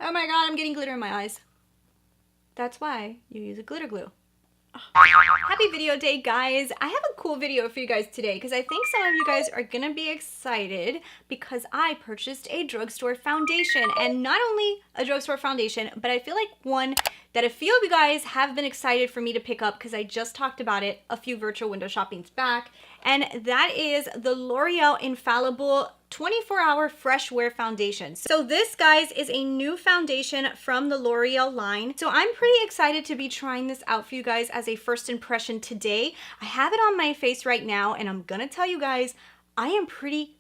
Oh my god, I'm getting glitter in my eyes. That's why you use a glitter glue. Happy video day, guys. I have a cool video for you guys today because I think some of you guys are gonna be excited because I purchased a drugstore foundation, and not only a drugstore foundation, but I feel like one that a few of you guys have been excited for me to pick up because I just talked about it a few virtual window shoppings back, and that is the Loreal Infallible 24-hour fresh wear foundation. So this, guys, is a new foundation from the L'Oreal line. So I'm pretty excited to be trying this out for you guys as a first impression today. I have it on my face right now, and I'm gonna tell you guys, I am pretty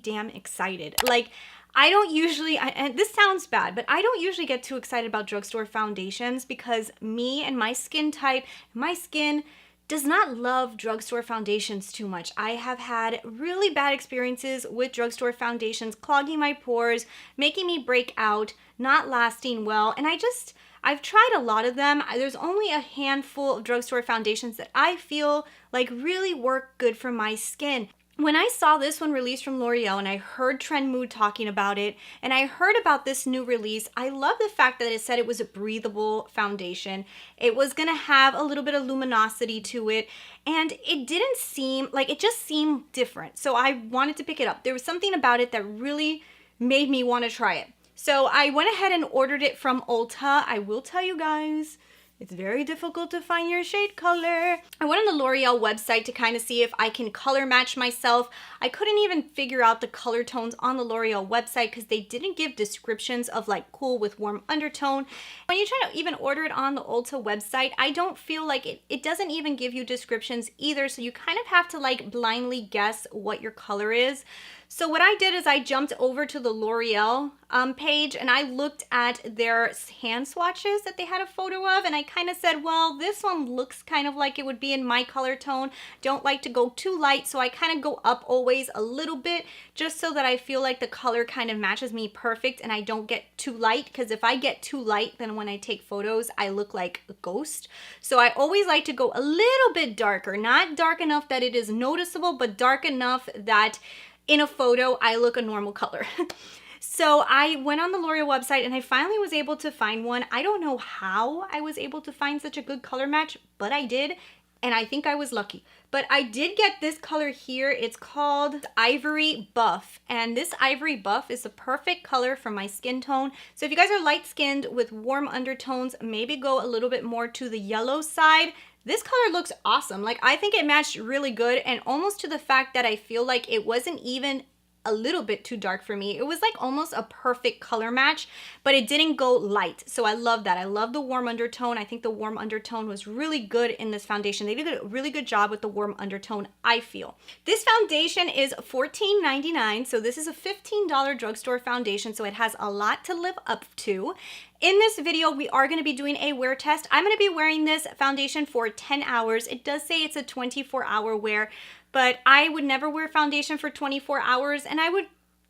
damn excited. Like, I don't usually, and this sounds bad, but I don't usually get too excited about drugstore foundations because me and my skin type, my skin does not love drugstore foundations too much. I have had really bad experiences with drugstore foundations clogging my pores, making me break out, not lasting well, and I've tried a lot of them. There's only a handful of drugstore foundations that I feel like really work good for my skin. When I saw this one released from L'Oreal and I heard Trend Mood talking about it and I heard about this new release, I love the fact that it said it was a breathable foundation. It was gonna have a little bit of luminosity to it, and it didn't seem like, it just seemed different. So I wanted to pick it up. There was something about it that really made me want to try it. So I went ahead and ordered it from Ulta. I will tell you guys, it's very difficult to find your shade color. I went on the L'Oreal website to kind of see if I can color match myself. I couldn't even figure out the color tones on the L'Oreal website because they didn't give descriptions of like cool with warm undertone. When you try to even order it on the Ulta website, I don't feel like it doesn't even give you descriptions either. So you kind of have to like blindly guess what your color is. So what I did is I jumped over to the L'Oreal page and I looked at their hand swatches that they had a photo of, and I kind of said, well, this one looks kind of like it would be in my color tone. Don't like to go too light, so I kind of go up always a little bit just so that I feel like the color kind of matches me perfect and I don't get too light, because if I get too light, then when I take photos, I look like a ghost. So I always like to go a little bit darker, not dark enough that it is noticeable, but dark enough that in a photo, I look a normal color. So I went on the L'Oreal website and I finally was able to find one. I don't know how I was able to find such a good color match, but I did, and I think I was lucky. But I did get this color here. It's called Ivory Buff, and this Ivory Buff is the perfect color for my skin tone. So if you guys are light-skinned with warm undertones, maybe go a little bit more to the yellow side. This color looks awesome. Like, I think it matched really good, and almost to the fact that I feel like it wasn't even a little bit too dark for me. It was like almost a perfect color match, but it didn't go light. So I love that. I love the warm undertone. I think the warm undertone was really good in this foundation. They did a really good job with the warm undertone, I feel. This foundation is $14.99. So this is a $15 drugstore foundation. So it has a lot to live up to. In this video, we are going to be doing a wear test. I'm going to be wearing this foundation for 10 hours. It does say it's a 24-hour wear, but I would never wear foundation for 24 hours, and I would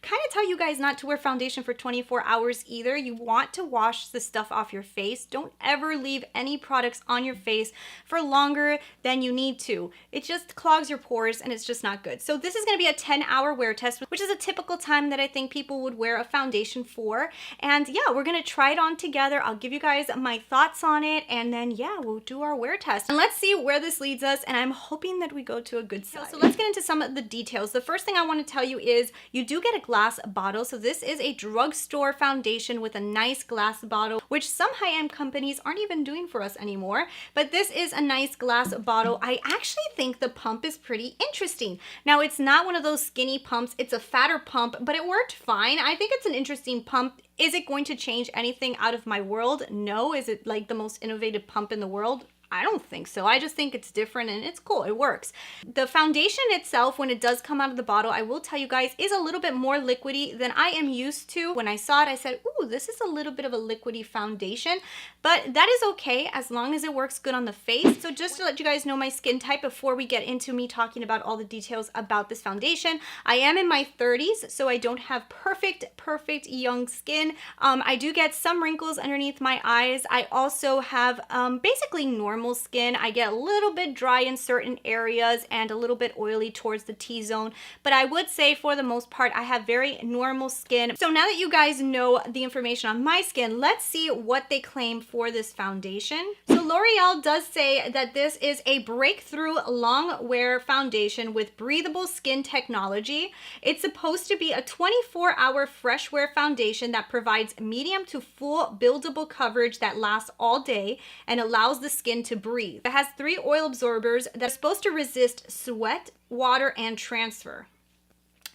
kind of tell you guys not to wear foundation for 24 hours either. You want to wash the stuff off your face. Don't ever leave any products on your face for longer than you need to. It just clogs your pores and it's just not good. So this is going to be a 10-hour wear test, which is a typical time that I think people would wear a foundation for. And yeah, we're going to try it on together. I'll give you guys my thoughts on it, and then yeah, we'll do our wear test. And let's see where this leads us, and I'm hoping that we go to a good side. So let's get into some of the details. The first thing I want to tell you is you do get a glass bottle. So this is a drugstore foundation with a nice glass bottle, which some high-end companies aren't even doing for us anymore. But this is a nice glass bottle. I actually think the pump is pretty interesting. Now, it's not one of those skinny pumps. It's a fatter pump, but it worked fine. I think it's an interesting pump. Is it going to change anything out of my world? No. Is it like the most innovative pump in the world? I don't think so. I just think it's different and it's cool. It works. The foundation itself, when it does come out of the bottle, I will tell you guys, is a little bit more liquidy than I am used to. When I saw it, I said, ooh, this is a little bit of a liquidy foundation, but that is okay as long as it works good on the face. So just to let you guys know my skin type before we get into me talking about all the details about this foundation, I am in my 30s, so I don't have perfect young skin. I do get some wrinkles underneath my eyes. I also have basically normal normal skin. I get a little bit dry in certain areas and a little bit oily towards the T-zone, but I would say for the most part, I have very normal skin. So now that you guys know the information on my skin, let's see what they claim for this foundation. So L'Oreal does say that this is a breakthrough long wear foundation with breathable skin technology. It's supposed to be a 24-hour fresh wear foundation that provides medium to full buildable coverage that lasts all day and allows the skin to breathe. It has 3 oil absorbers that are supposed to resist sweat, water, and transfer.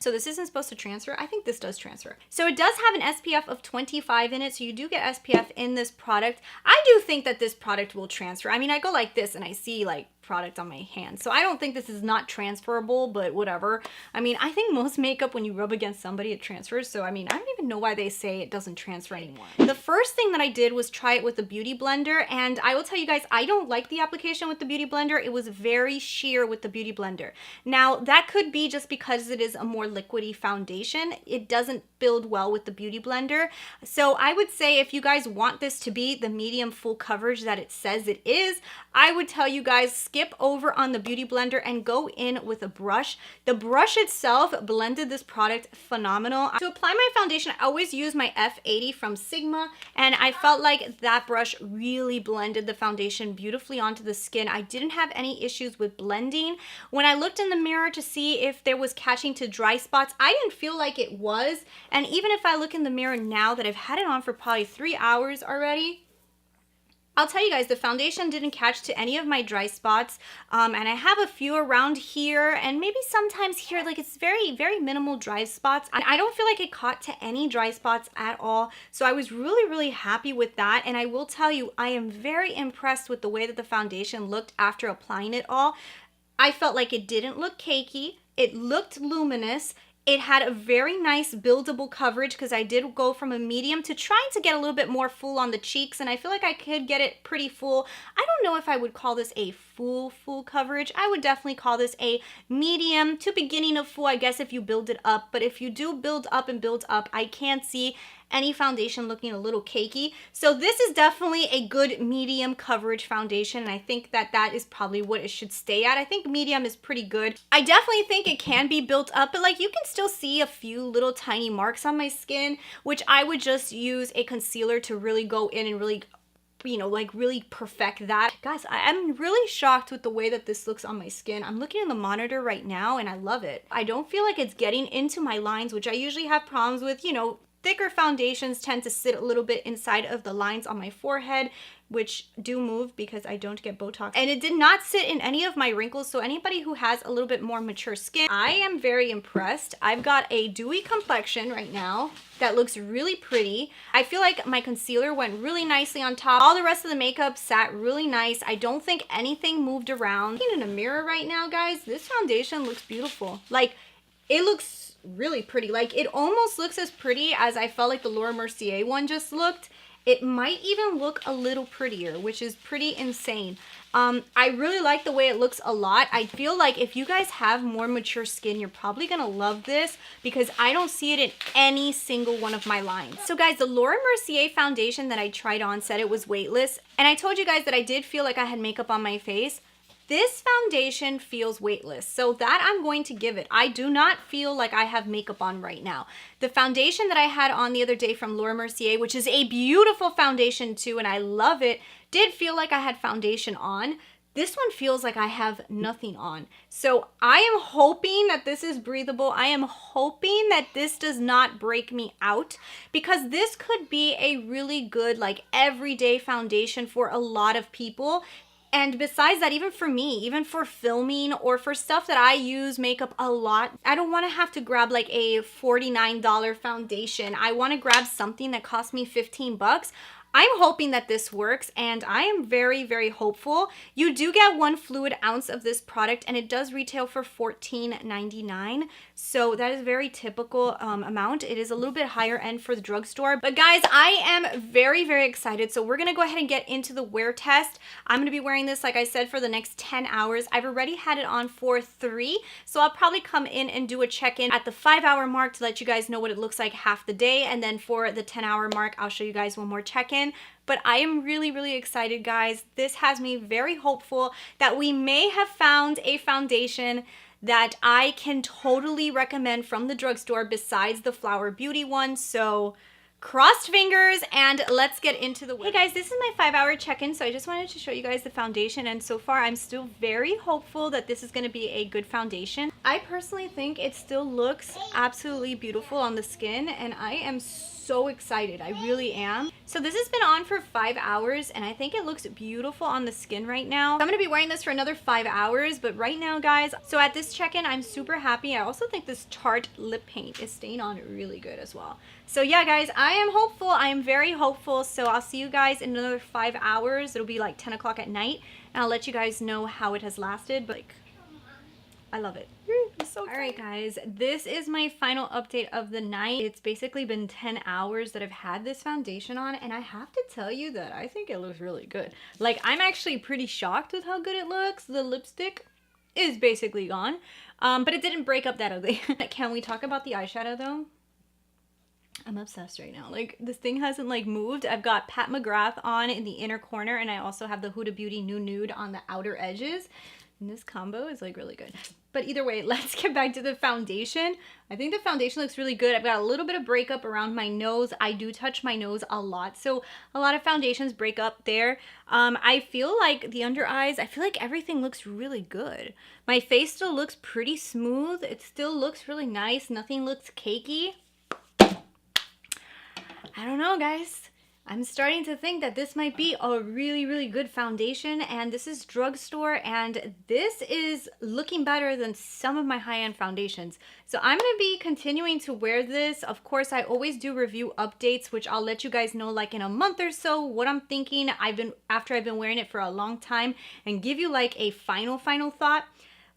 So this isn't supposed to transfer. I think this does transfer. So it does have an SPF of 25 in it, so you do get SPF in this product. I do think that this product will transfer. I mean, I go like this and I see like product on my hand. So I don't think this is not transferable, but whatever. I mean, I think most makeup, when you rub against somebody, it transfers. So I mean, I don't even know why they say it doesn't transfer anymore. The first thing that I did was try it with a beauty blender, and I will tell you guys, I don't like the application with the beauty blender. It was very sheer with the beauty blender. Now, that could be just because it is a more liquidy foundation. It doesn't build well with the beauty blender. So I would say if you guys want this to be the medium full coverage that it says it is, I would tell you guys skip over on the beauty blender and go in with a brush. The brush itself blended this product phenomenal. To apply my foundation, I always use my F80 from Sigma, and I felt like that brush really blended the foundation beautifully onto the skin. I didn't have any issues with blending. When I looked in the mirror to see if there was catching to dry spots, I didn't feel like it was. And even if I look in the mirror now that I've had it on for probably 3 hours already, I'll tell you guys, the foundation didn't catch to any of my dry spots, and I have a few around here and maybe sometimes here, like it's very, very minimal dry spots. I don't feel like it caught to any dry spots at all, so I was really, really happy with that. And I will tell you, I am very impressed with the way that the foundation looked after applying it all. I felt like it didn't look cakey, it looked luminous. It had a very nice buildable coverage because I did go from a medium to trying to get a little bit more full on the cheeks, and I feel like I could get it pretty full. I don't know if I would call this a full coverage. I would definitely call this a medium to beginning of full, I guess, if you build it up. But if you do build up and build up, I can't see any foundation looking a little cakey. So this is definitely a good medium coverage foundation, and I think that that is probably what it should stay at. I think medium is pretty good. I definitely think it can be built up, but like you can still see a few little tiny marks on my skin, which I would just use a concealer to really go in and really, you know, like really perfect that. Guys, I'm really shocked with the way that this looks on my skin. I'm looking in the monitor right now and I love it. I don't feel like it's getting into my lines, which I usually have problems with. You know, thicker foundations tend to sit a little bit inside of the lines on my forehead, which do move because I don't get Botox. And it did not sit in any of my wrinkles, so anybody who has a little bit more mature skin, I am very impressed. I've got a dewy complexion right now that looks really pretty. I feel like my concealer went really nicely on top. All the rest of the makeup sat really nice. I don't think anything moved around. Looking in a mirror right now, guys, this foundation looks beautiful. Like, it looks really pretty. Like, it almost looks as pretty as I felt like the Laura Mercier one just looked. It might even look a little prettier, which is pretty insane. I really like the way it looks a lot. I feel like if you guys have more mature skin, you're probably gonna love this because I don't see it in any single one of my lines. So guys, the Laura Mercier foundation that I tried on said it was weightless, and I told you guys that I did feel like I had makeup on my face. This foundation feels weightless, so that I'm going to give it. I do not feel like I have makeup on right now. The foundation that I had on the other day from Laura Mercier, which is a beautiful foundation too, and I love it, did feel like I had foundation on. This one feels like I have nothing on. So I am hoping that this is breathable. I am hoping that this does not break me out, because this could be a really good like everyday foundation for a lot of people. And besides that, even for me, even for filming or for stuff that I use makeup a lot, I don't want to have to grab like a $49 foundation. I want to grab something that cost me 15 bucks. I'm hoping that this works, and I am very, very hopeful. You do get 1 fluid ounce of this product, and it does retail for $14.99. So that is a very typical amount. It is a little bit higher end for the drugstore. But guys, I am very, very excited. So we're going to go ahead and get into the wear test. I'm going to be wearing this, like I said, for the next 10 hours. I've already had it on for 3. So I'll probably come in and do a check-in at the 5-hour mark to let you guys know what it looks like half the day. And then for the 10-hour mark, I'll show you guys one more check-in. skin. But I am really, really excited, guys. This has me very hopeful that we may have found a foundation that I can totally recommend from the drugstore besides the Flower Beauty one. So crossed fingers, and let's get into the Hey guys, this is my 5-hour check-in, so I just wanted to show you guys the foundation, and so far I'm still very hopeful that this is going to be a good foundation. I personally think it still looks absolutely beautiful on the skin, and I am so excited. I really am. So this has been on for 5 hours, and I think it looks beautiful on the skin right now. I'm going to be wearing this for another 5 hours, but right now, guys, so at this check-in, I'm super happy. I also think this Tarte lip paint is staying on really good as well. So yeah, guys, I am hopeful. I am very hopeful. So I'll see you guys in another 5 hours. It'll be like 10 o'clock at night, and I'll let you guys know how it has lasted. But like, I love it. I'm so excited. All right, guys, this is my final update of the night. It's basically been 10 hours that I've had this foundation on, and I have to tell you that I think it looks really good. Like, I'm actually pretty shocked with how good it looks. The lipstick is basically gone, but it didn't break up that ugly. Can we talk about the eyeshadow though? I'm obsessed right now. Like, this thing hasn't like moved. I've got Pat McGrath on in the inner corner, and I also have the Huda Beauty New Nude on the outer edges. And this combo is like really good. But either way, let's get back to the foundation. I think the foundation looks really good. I've got a little bit of breakup around my nose. I do touch my nose a lot, so a lot of foundations break up there. I feel like the under eyes, I feel like everything looks really good. My face still looks pretty smooth. It still looks really nice. Nothing looks cakey. I don't know, guys. I'm starting to think that this might be a really, really good foundation, and this is drugstore, and this is looking better than some of my high-end foundations. So I'm going to be continuing to wear this. Of course, I always do review updates, which I'll let you guys know like in a month or so what I'm thinking after I've been wearing it for a long time, and give you like a final thought.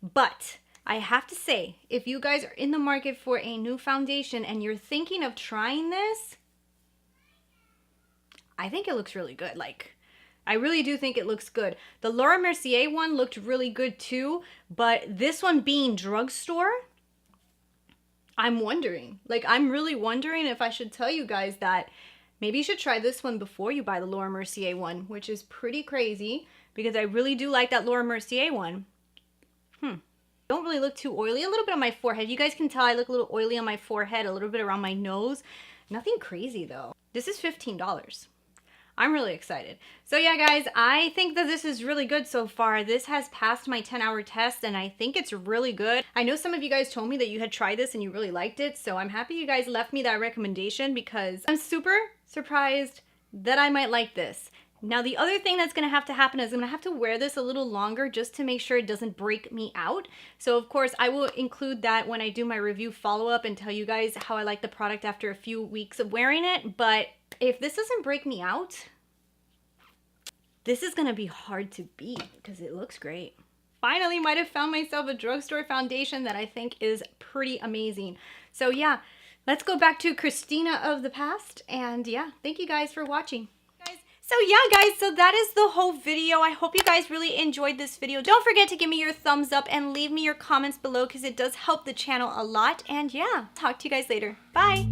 But I have to say, if you guys are in the market for a new foundation and you're thinking of trying this, I think it looks really good. Like, I really do think it looks good. The Laura Mercier one looked really good too, but this one being drugstore, I'm wondering. Like, I'm really wondering if I should tell you guys that maybe you should try this one before you buy the Laura Mercier one, which is pretty crazy because I really do like that Laura Mercier one. Don't really look too oily. A little bit on my forehead. You guys can tell I look a little oily on my forehead, a little bit around my nose. Nothing crazy though. This is $15. I'm really excited. So yeah, guys, I think that this is really good so far. This has passed my 10-hour test, and I think it's really good. I know some of you guys told me that you had tried this and you really liked it, so I'm happy you guys left me that recommendation because I'm super surprised that I might like this. Now, the other thing that's going to happen is I'm going to have to wear this a little longer just to make sure it doesn't break me out. So, of course, I will include that when I do my review follow-up and tell you guys how I like the product after a few weeks of wearing it. But if this doesn't break me out, this is going to be hard to beat because it looks great. Finally, might have found myself a drugstore foundation that I think is pretty amazing. So, yeah, let's go back to Christina of the past. And, yeah, thank you guys for watching. So yeah, guys, so that is the whole video. I hope you guys really enjoyed this video. Don't forget to give me your thumbs up and leave me your comments below because it does help the channel a lot. And yeah, talk to you guys later. Bye.